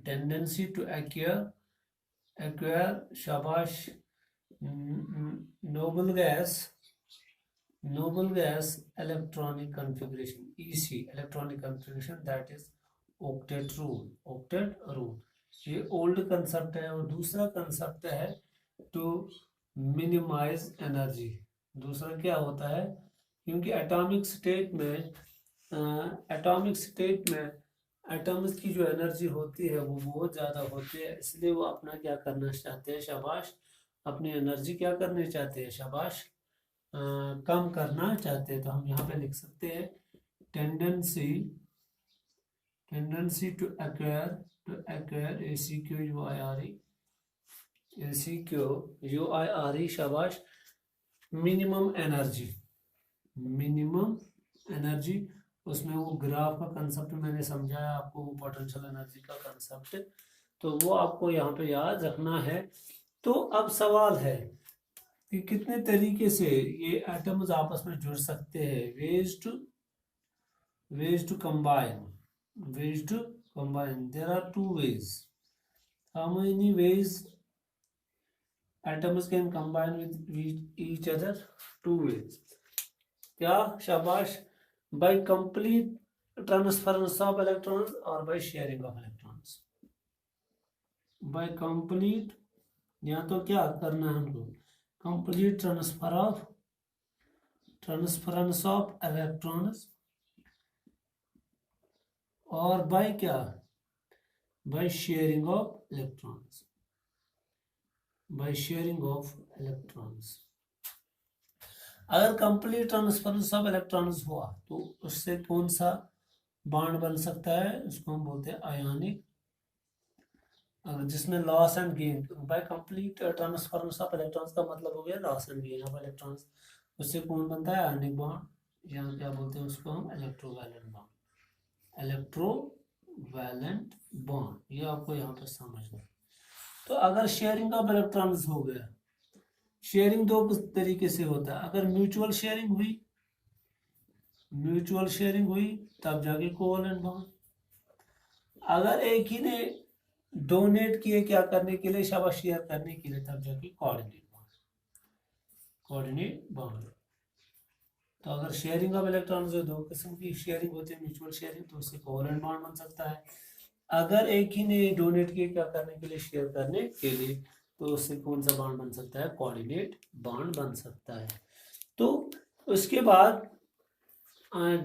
Tendency to acquire शाबाश, noble gas electronic configuration, EC electronic configuration, that is octet rule. ये old concept है। और दूसरा concept है टू मिनिमाइज एनर्जी। दूसरा क्या होता है, क्योंकि एटॉमिक स्टेट में एटम्स की जो एनर्जी होती है वो बहुत ज़्यादा होती है, इसलिए वो अपना क्या करना चाहते हैं, शाबाश, अपनी एनर्जी क्या करना चाहते हैं, शाबाश, कम करना चाहते हैं। तो हम यहाँ पे लिख सकते हैं टेंडेंसी टू एक्वायर ACQ, शाबाश, मिनिमम एनर्जी। उसमें वो ग्राफ का कंसेप्ट मैंने समझाया आपको, वो पोटेंशियल एनर्जी का कंसेप्ट, तो वो आपको यहाँ पे याद रखना है। तो अब सवाल है कि कितने तरीके से ये एटम्स आपस में जुड़ सकते हैं। ways to combine, there are two ways. How many ways atoms can combine with each other? Two ways. क्या, शाबाश, by complete transference of electrons or by sharing of electrons. by complete, या तो क्या करना है हमको, complete transference of electrons, और by क्या, by sharing of electrons. अगर कंप्लीट ट्रांसफरेंस ऑफ इलेक्ट्रॉन्स हुआ तो उससे कौन सा बॉन्ड बन सकता है, उसको हम बोलते हैं आयोनिक। अगर जिसमें loss and gain, by complete transference of electrons का मतलब हो गया loss and gain of electrons, उससे कौन बनता है, आयोनिक बॉन्ड, या क्या बोलते हैं उसको हम, इलेक्ट्रोवैलेंट बॉन्ड। ये आपको यहाँ पर समझना है। तो अगर शेयरिंग ऑफ इलेक्ट्रॉन्स हो गया, शेयरिंग दो तरीके से होता है। अगर म्यूचुअल शेयरिंग हुई तब जाके कोवैलेंट बॉन्ड। अगर एक ही ने डोनेट किए क्या करने के लिए, शाबाश, शेयर करने के लिए, तब जाके कोऑर्डिनेट बॉन्ड। तो अगर शेयरिंग ऑफ इलेक्ट्रॉन्स दो किस्म की शेयरिंग होती है, म्यूचुअल शेयरिंग, तो उससे कोवैलेंट बॉन्ड बन सकता है। अगर एक ही ने डोनेट किए क्या करने के लिए, शेयर करने के लिए, तो उससे कौन सा बॉन्ड बन सकता है, कोऑर्डिनेट बॉन्ड बन सकता है। तो उसके बाद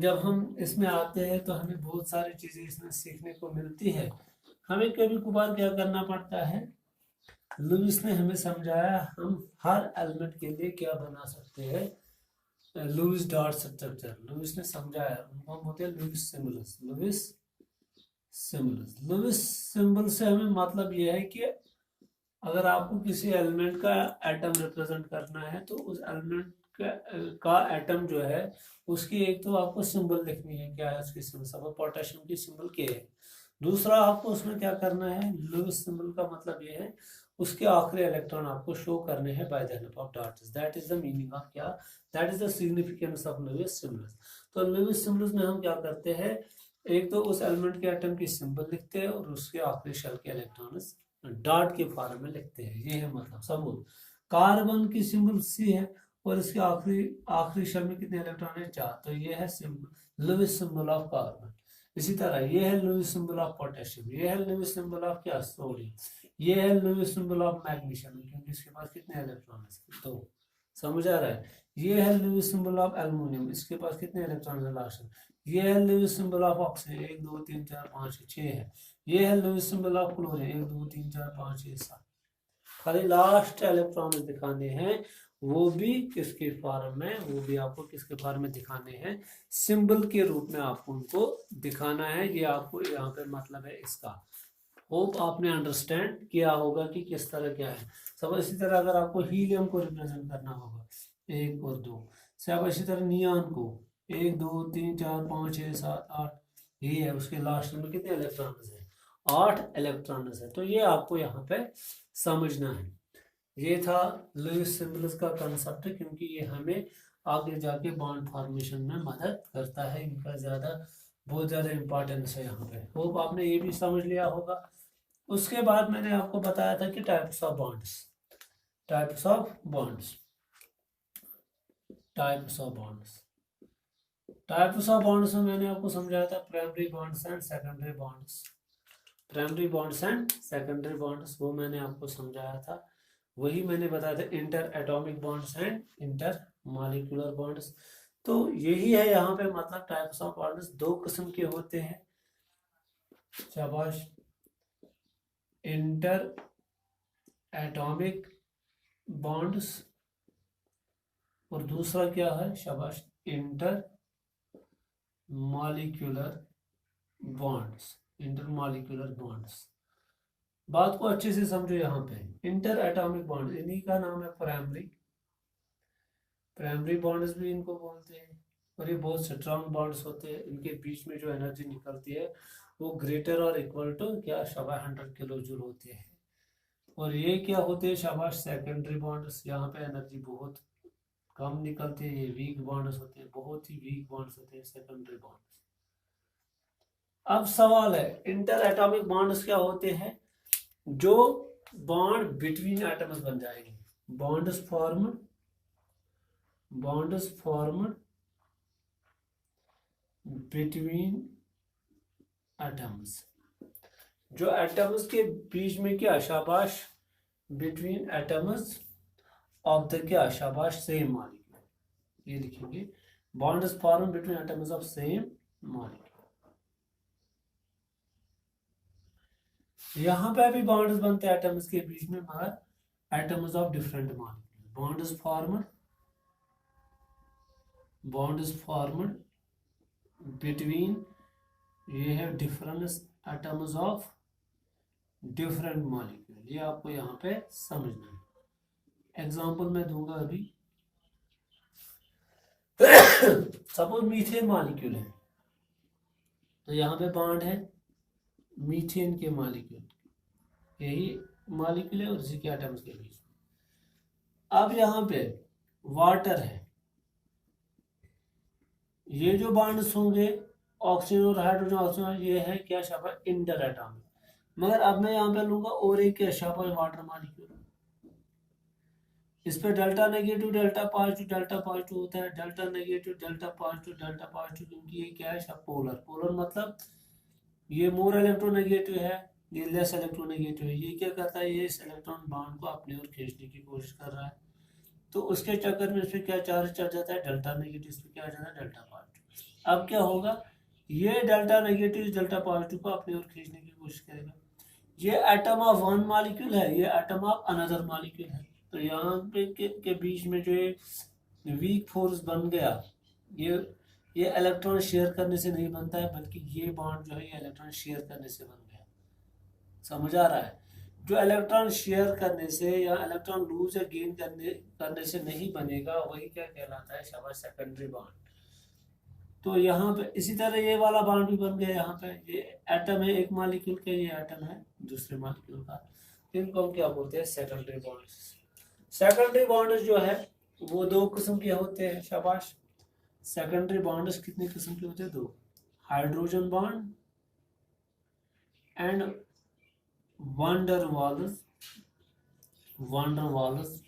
जब हम इसमें आते हैं तो हमें बहुत सारी चीज़ें इसमें सीखने को मिलती है। हमें कभी कभार क्या करना पड़ता है, लुईस ने हमें समझाया हम हर एलिमेंट के लिए क्या बना सकते हैं, लुईस डॉट स्ट्रक्चर। लुईस ने समझाया, उनको हम बोलते हैं लुईस सिंबल से हमें मतलब यह है कि अगर आपको किसी एलिमेंट का एटम रिप्रेजेंट करना है तो उस एलिमेंट का एटम जो है उसकी एक तो आपको सिंबल लिखनी है, क्या है उसकी सिंबल, सब पोटेशियम की सिंबल के है। दूसरा आपको उसमें क्या करना है, लुईस सिंबल का मतलब ये है उसके आखिरी इलेक्ट्रॉन आपको शो करने हैं by the help of dots. That is the meaning of क्या, that is the significance of Lewis symbols. तो लुईस सिंबल्स में हम क्या करते हैं, एक तो उस एलिमेंट के एटम की सिंबल लिखते हैं और उसके आखिरी शेल के इलेक्ट्रॉन्स डॉट के फॉर्म में लिखते हैं। ये है मतलब सबूत। कार्बन की सिंबल सी है और इसके आखिरी शेल में कितने इलेक्ट्रॉन है, 4, तो ये है symbol, Lewis symbol of carbon. इसी तरह ये है लुईस सिंबल ऑफ पोटेशियम, ये है लुईस सिंबल ऑफ क्या, सोडियम, ये है लुईस सिंबल ऑफ मैग्नीशियम, क्योंकि इसके पास कितने इलेक्ट्रॉन है, 2, समझ आ रहा है। ये है लुईस सिंबल ऑफ एल्युमिनियम, इसके पास कितने इलेक्ट्रॉन है, लास्ट। ये है लुईस सिंबल ऑफ ऑक्सीजन, 1 2 3 4 5 6 है। ये है लुईस सिंबल ऑफ क्लोरीन, 1 2 3 4 5 6 7। खाली लास्ट इलेक्ट्रॉन दिखाने हैं, वो भी किसके फॉर्म में, वो भी आपको किसके फॉर्म में दिखाने हैं, सिंबल के रूप में आपको उनको दिखाना है। ये आपको यहाँ पे मतलब है इसका। होप आपने अंडरस्टैंड किया होगा कि किस तरह क्या है सब। इसी तरह अगर आपको हीलियम को रिप्रेजेंट करना होगा 1 और 2, सब इसी तरह नियॉन को 1 2 3 4 5 6 7 8, ये है उसके लास्ट में कितने इलेक्ट्रॉन्स है, 8 इलेक्ट्रॉन्स है। तो ये आपको यहाँ पे समझना है। ये था लुईस सिंबल्स का कंसेप्ट, क्योंकि ये हमें आगे जाके बॉन्ड फॉर्मेशन में मदद करता है। इनका बहुत ज़्यादा इंपॉर्टेंस है यहाँ पे। होप आपने ये भी समझ लिया होगा। उसके बाद मैंने आपको बताया था कि types of bonds, types of bonds, types of bonds, types of bonds में मैंने आपको समझाया था primary bonds and secondary bonds, primary bonds and secondary bonds, वो मैंने आपको समझाया था। वही मैंने बताया था inter atomic bonds and inter molecular bonds. तो यही है यहाँ पे, मतलब टाइप्स ऑफ बॉन्ड्स दो किस्म के होते हैं, शाबाश, इंटर एटॉमिक बॉन्ड्स और दूसरा क्या है, शाबाश, inter molecular bonds, inter molecular bonds. बात को अच्छे से समझो, यहाँ पे इंटर एटॉमिक बॉन्ड, इन्हीं का नाम है प्राइमरी, प्राइमरी बॉन्ड्स भी इनको बोलते हैं। और ये बहुत स्ट्रॉन्ग बॉन्ड्स होते हैं, इनके बीच में जो एनर्जी निकलती है वो ग्रेटर और इक्वल टू क्या, शाबाश 100 किलो जूल होते हैं। और ये क्या होते हैं, शाबाश सेकेंडरी बॉन्ड्स, यहाँ पे एनर्जी बहुत कम निकलती है, ये वीक बॉन्ड्स होते हैं, बहुत ही वीक बॉन्ड्स होते हैं सेकेंडरी बॉन्ड्स। अब सवाल है इंटर एटॉमिक बॉन्ड्स क्या होते हैं, जो बॉन्ड बिटवीन एटम्स बन जाएंगे, bonds formed, bonds formed between atoms, जो एटम्स के बीच में क्या, शाबाश, बिटवीन एटम्स ऑफ द क्या, शाबाश, सेम मॉलिक्यूल, ये लिखेंगे bonds form between atoms of same molecule. यहाँ पे भी बॉन्ड्स बनते हैं एटम्स के बीच में, मगर atoms of different molecule, bonds formed between, ये है difference atoms of different molecule, ये आपको यहाँ पे समझना है। एग्जांपल मैं दूंगा अभी, सपोज मीथेन मॉलिक्यूल है, तो यहाँ पे बॉन्ड है मीथेन के मॉलिक्यूल, यही मॉलिक्यूल है और इसी के एटम्स के बीच। अब यहाँ पे वाटर है, ये जो बॉन्ड्स होंगे ऑक्सीजन और हाइड्रोजन, ऑक्सीजन, ये है क्या, शाबाश, इंटर एटॉमिक। मगर अब मैं यहाँ पे लूंगा और एक क्या, शाबाश, वाटर मॉलिक्यूल, इस पे डेल्टा नेगेटिव डेल्टा पॉजिटिव होता है, डेल्टा नेगेटिव डेल्टा पॉजिटिव, क्योंकि ये क्या है, सब पोलर, पोलर मतलब ये मोर इलेक्ट्रोनेगेटिव है, ये लेस इलेक्ट्रोनेगेटिव है। ये क्या करता है, ये इस इलेक्ट्रॉन बाउंड को अपनी ओर खींचने की कोशिश कर रहा है, तो उसके चक्कर में इस पर क्या चार्ज चढ़ जाता है, डेल्टा नेगेटिव, इस पर क्या आ जाता है, डेल्टा पॉजिटिव। अब क्या होगा, ये डेल्टा नेगेटिव डेल्टा पॉजिटिव को अपनी ओर खींचने की कोशिश करेगा। ये एटम ऑफ वन मॉलिक्यूल है, ये एटम ऑफ अनदर मॉलिक्यूल है, तो यहाँ पे के बीच में जो वीक फोर्स बन गया, ये इलेक्ट्रॉन शेयर करने से नहीं बनता है, बल्कि ये बॉन्ड जो है ये इलेक्ट्रॉन शेयर करने से बन गया। समझ आ रहा है, जो इलेक्ट्रॉन शेयर करने से या इलेक्ट्रॉन लूज या गेन करने से नहीं बनेगा, वही क्या कहलाता है, शाबाश, सेकेंडरी बॉन्ड। तो यहाँ पे इसी तरह ये वाला बॉन्ड भी बन गया, यहाँ पे ये एटम है एक मॉलिक्यूल का, ये एटम है दूसरे मॉलिक्यूल का, इनको हम क्या बोलते हैं, सेकेंडरी बॉन्ड्स। सेकेंडरी बॉन्ड्स जो है वो दो किस्म के होते हैं, शाबाश, सेकेंडरी बॉन्ड्स कितने किस्म के होते हैं, दो, hydrogen bond and van der Waals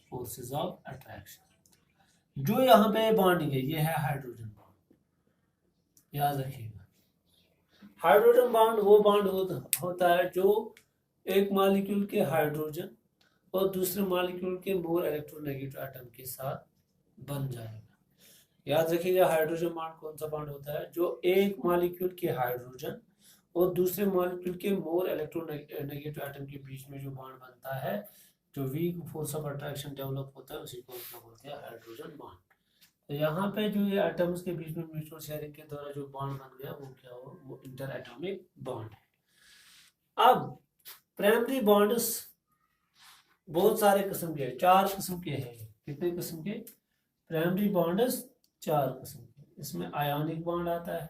forces of attraction. जो यहाँ पे बॉन्डिंग है, ये है हाइड्रोजन बॉन्ड, याद रखिएगा। हाइड्रोजन बॉन्ड वो बॉन्ड होता है जो एक मॉलिक्यूल के हाइड्रोजन और दूसरे मॉलिक्यूल के मोर इलेक्ट्रोनेगेटिव एटम के साथ बन जाएगा। याद रखिएगा, हाइड्रोजन बॉन्ड कौन सा बॉन्ड होता है, जो एक मॉलिक्यूल के हाइड्रोजन और दूसरे मॉलिक्यूल के मोर इलेक्ट्रोनेगेटिव एटम के बीच में जो बॉन्ड बनता है, जो weak force of attraction develop होता है, उसी को क्या बोलते हैं, हाइड्रोजन बॉन्ड। तो यहाँ पे जो ये एटम्स के बीच में म्यूचुअल शेयरिंग के द्वारा जो बॉन्ड बन गया, वो क्या हो, वो इंटर एटॉमिक बॉन्ड है। अब प्राइमरी बॉन्ड्स बहुत सारे किस्म के, 4 किस्म के हैं। कितने किस्म के, प्राइमरी बॉन्ड्स 4 किस्म के। इसमें आयोनिक बॉन्ड आता है,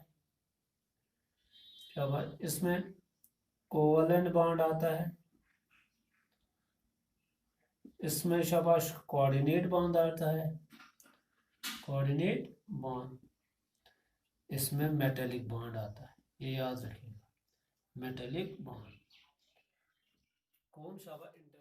क्या बात, इसमें कोवलेंट बॉन्ड आता है, इसमें शाबाश कोऑर्डिनेट बॉन्ड आता है, कोऑर्डिनेट बॉन्ड, इसमें मेटेलिक बॉन्ड आता है, ये याद रखिएगा, मेटेलिक बॉन्ड। शाबा इंटरनेट।